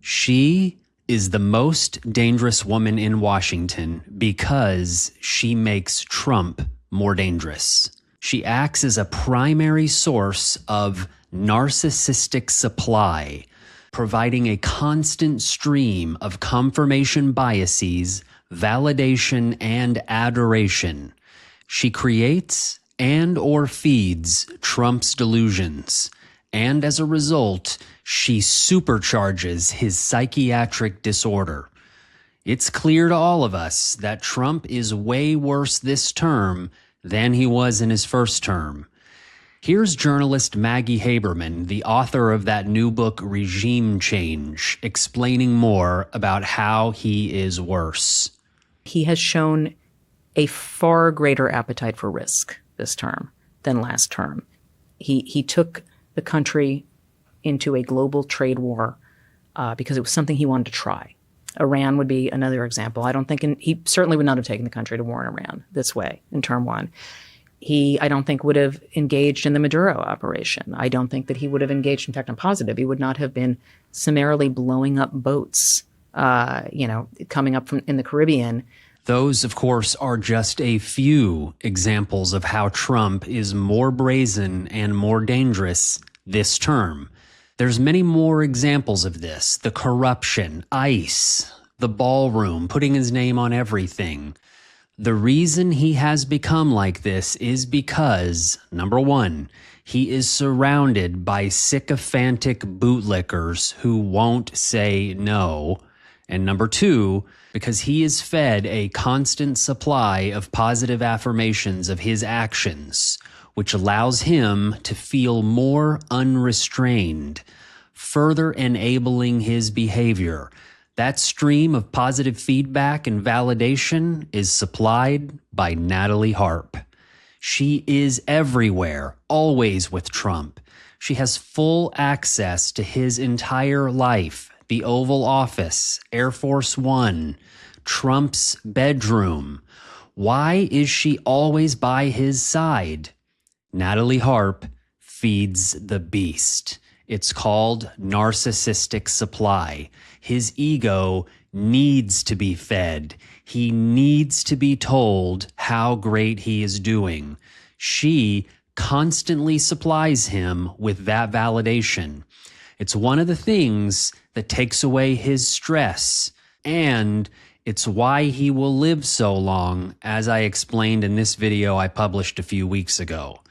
She is the most dangerous woman in Washington because she makes Trump more dangerous. She acts as a primary source of narcissistic supply, providing a constant stream of confirmation biases, validation, and adoration. She creates and/or feeds Trump's delusions, and as a result, she supercharges his psychiatric disorder. It's clear to all of us that Trump is way worse this term than he was in his first term. Here's journalist Maggie Haberman, the author of that new book, Regime Change, explaining more about how he is worse. He has shown a far greater appetite for risk this term than last term. He took the country into a global trade war because it was something he wanted to try. Iran would be another example. I don't think he certainly would not have taken the country to war in Iran this way in term one. He, I don't think, would have engaged in the Maduro operation. I don't think that he would have engaged. In fact, I'm positive he would not have been summarily blowing up boats, coming up from in the Caribbean. Those, of course, are just a few examples of how Trump is more brazen and more dangerous this term. There's many more examples of this. The corruption, ICE, the ballroom, putting his name on everything. The reason he has become like this is because, number one, he is surrounded by sycophantic bootlickers who won't say no. And number two, because he is fed a constant supply of positive affirmations of his actions, which allows him to feel more unrestrained, further enabling his behavior. That stream of positive feedback and validation is supplied by Natalie Harp. She is everywhere, always with Trump. She has full access to his entire life, the Oval Office, Air Force One, Trump's bedroom. Why is she always by his side? Natalie Harp feeds the beast. It's called narcissistic supply. His ego needs to be fed. He needs to be told how great he is doing. She constantly supplies him with that validation. It's one of the things that takes away his stress, and it's why he will live so long, as I explained in this video I published a few weeks ago.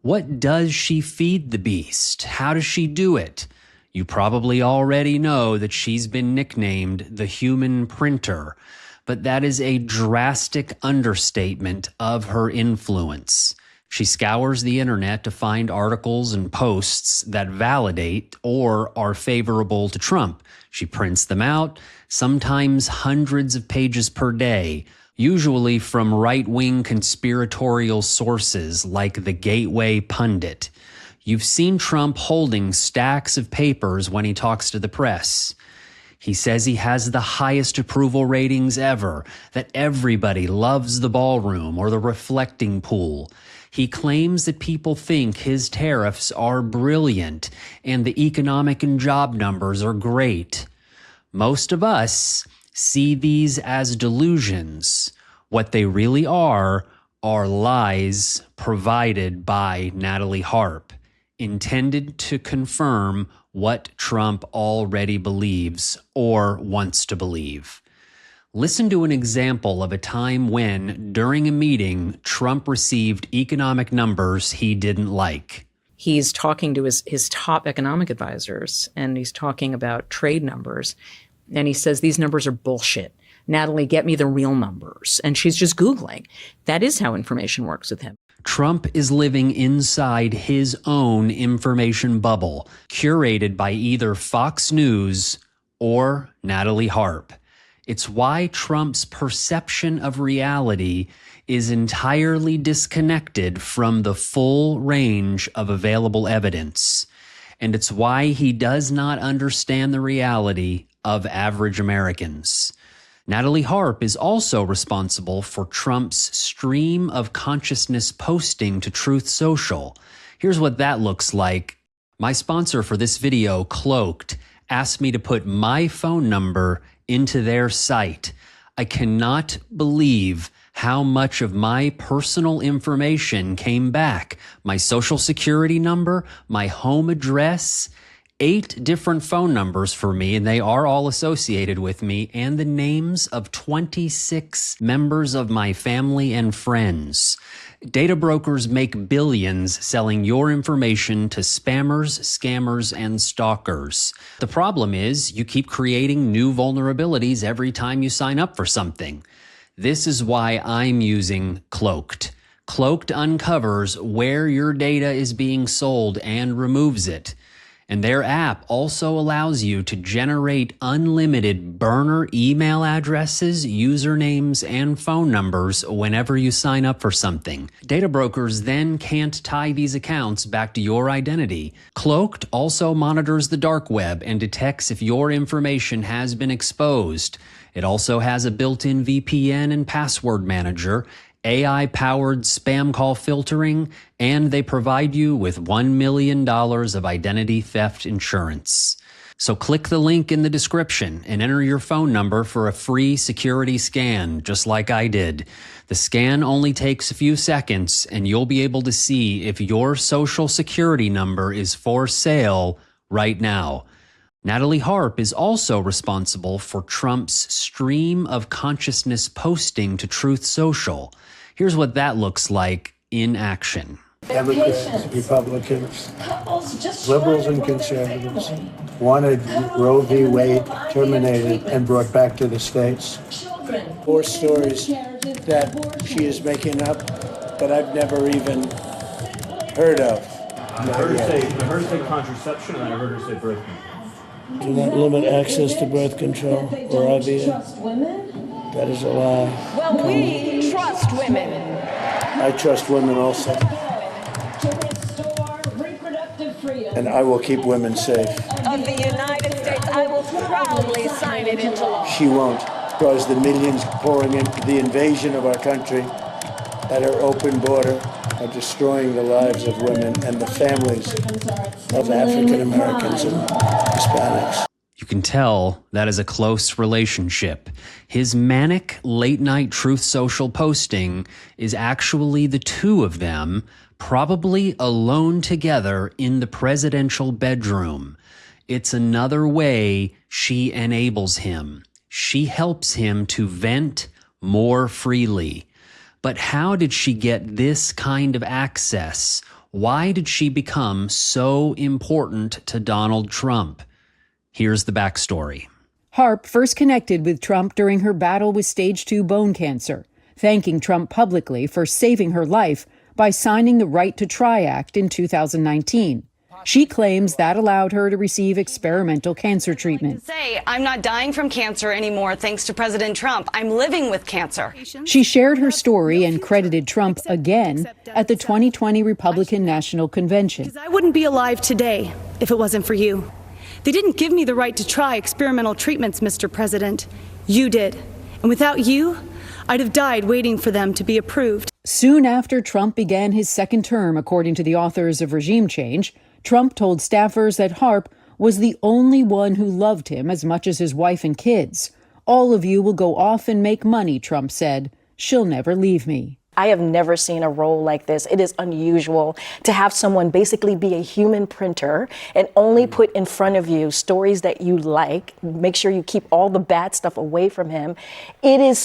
What does she feed the beast? How does she do it? You probably already know that she's been nicknamed the human printer, but that is a drastic understatement of her influence. She scours the internet to find articles and posts that validate or are favorable to Trump. She prints them out, sometimes hundreds of pages per day, usually from right-wing conspiratorial sources like the Gateway Pundit. You've seen Trump holding stacks of papers when he talks to the press. He says he has the highest approval ratings ever, that everybody loves the ballroom or the reflecting pool. He claims that people think his tariffs are brilliant and the economic and job numbers are great. Most of us see these as delusions. What they really are lies provided by Natalie Harp, intended to confirm what Trump already believes or wants to believe. Listen to an example of a time when, during a meeting, Trump received economic numbers he didn't like. He's talking to his top economic advisors, and he's talking about trade numbers. And he says, these numbers are bullshit. Natalie, get me the real numbers. And she's just Googling. That is how information works with him. Trump is living inside his own information bubble, curated by either Fox News or Natalie Harp. It's why Trump's perception of reality is entirely disconnected from the full range of available evidence. And it's why he does not understand the reality of average Americans. Natalie Harp is also responsible for Trump's stream of consciousness posting to Truth Social. Here's what that looks like. My sponsor for this video, Cloaked, asked me to put my phone number into their site. I cannot believe how much of my personal information came back. My social security number, my home address, 8 different phone numbers for me, and they are all associated with me, and the names of 26 members of my family and friends. Data brokers make billions selling your information to spammers, scammers, and stalkers. The problem is you keep creating new vulnerabilities every time you sign up for something. This is why I'm using Cloaked. Cloaked uncovers where your data is being sold and removes it. And their app also allows you to generate unlimited burner email addresses, usernames, and phone numbers whenever you sign up for something. Data brokers then can't tie these accounts back to your identity. Cloaked also monitors the dark web and detects if your information has been exposed. It also has a built-in VPN and password manager, AI-powered spam call filtering, and they provide you with $1 million of identity theft insurance. So click the link in the description and enter your phone number for a free security scan, just like I did. The scan only takes a few seconds, and you'll be able to see if your social security number is for sale right now. Natalie Harp is also responsible for Trump's stream of consciousness posting to Truth Social. Here's what that looks like in action. Democrats, Republicans, liberals and conservatives wanted Roe v. Wade terminated and brought back to the states. 4 stories that she is making up that I've never even heard of. I heard her say contraception, and I heard her say birth control. Do not limit access to birth control or IVF. That is a lie. Well, we trust women. I trust women also. And I will keep women safe. Of the United States, I will proudly sign it into law. She won't, because the millions pouring into the invasion of our country at our open border are destroying the lives of women and the families of African Americans and Hispanics. You can tell that is a close relationship. His manic late-night Truth Social posting is actually the two of them, probably alone together in the presidential bedroom. It's another way she enables him. She helps him to vent more freely. But how did she get this kind of access? Why did she become so important to Donald Trump? Here's the backstory. Harp first connected with Trump during her battle with stage 2 bone cancer, thanking Trump publicly for saving her life by signing the Right to Try Act in 2019. She claims that allowed her to receive experimental cancer treatment. I'm not dying from cancer anymore thanks to President Trump. I'm living with cancer. She shared her story and credited Trump again at the 2020 Republican National Convention. I wouldn't be alive today if it wasn't for you. They didn't give me the right to try experimental treatments, Mr. President. You did. And without you, I'd have died waiting for them to be approved. Soon after Trump began his second term, according to the authors of Regime Change, Trump told staffers that Harp was the only one who loved him as much as his wife and kids. All of you will go off and make money, Trump said. She'll never leave me. I have never seen a role like this. It is unusual to have someone basically be a human printer and only put in front of you stories that you like. Make sure you keep all the bad stuff away from him. It is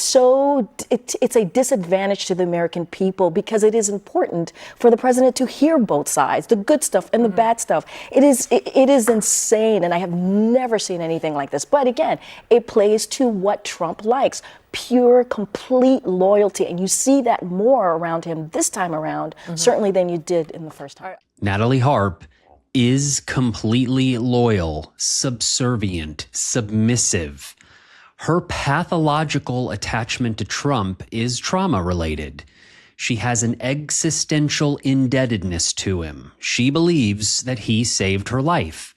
it's a disadvantage to the American people because it is important for the president to hear both sides, the good stuff and the bad stuff. It is insane, and I have never seen anything like this. But again, it plays to what Trump likes. Pure, complete loyalty. And you see that more around him this time around, certainly than you did in the first time. Natalie Harp is completely loyal, subservient, submissive. Her pathological attachment to Trump is trauma-related. She has an existential indebtedness to him. She believes that he saved her life,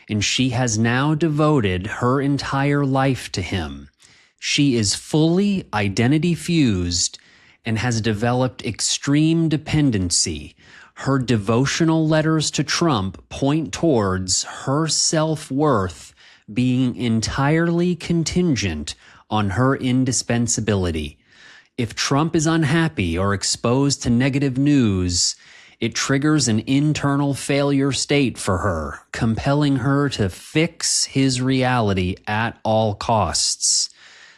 and she has now devoted her entire life to him. She is fully identity fused and has developed extreme dependency. Her devotional letters to Trump point towards her self-worth being entirely contingent on her indispensability. If Trump is unhappy or exposed to negative news, it triggers an internal failure state for her, compelling her to fix his reality at all costs.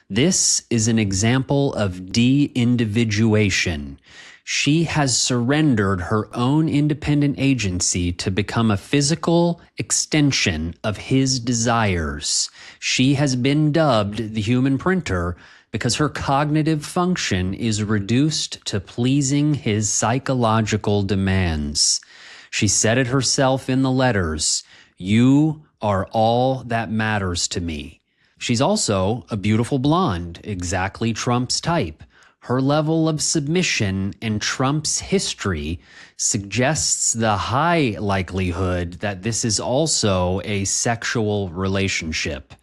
This is an example of de-individuation. She has surrendered her own independent agency to become a physical extension of his desires. She has been dubbed the human printer because her cognitive function is reduced to pleasing his psychological demands. She said it herself in the letters, "You are all that matters to me." She's also a beautiful blonde, exactly Trump's type. Her level of submission and Trump's history suggests the high likelihood that this is also a sexual relationship.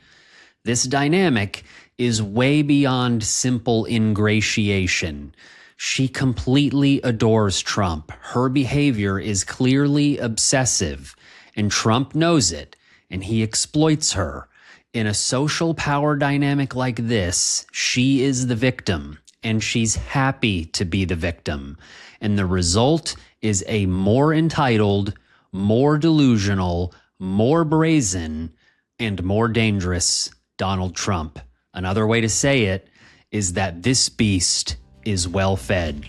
This dynamic is way beyond simple ingratiation. She completely adores Trump. Her behavior is clearly obsessive, and Trump knows it, and he exploits her. In a social power dynamic like this, she is the victim, and she's happy to be the victim. And the result is a more entitled, more delusional, more brazen, and more dangerous Donald Trump. Another way to say it is that this beast is well fed.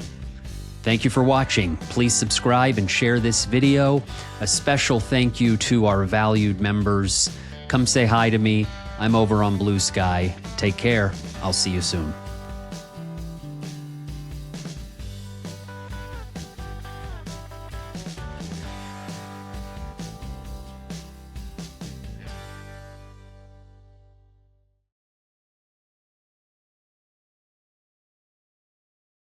Thank you for watching. Please subscribe and share this video. A special thank you to our valued members. Come say hi to me. I'm over on Blue Sky. Take care. I'll see you soon.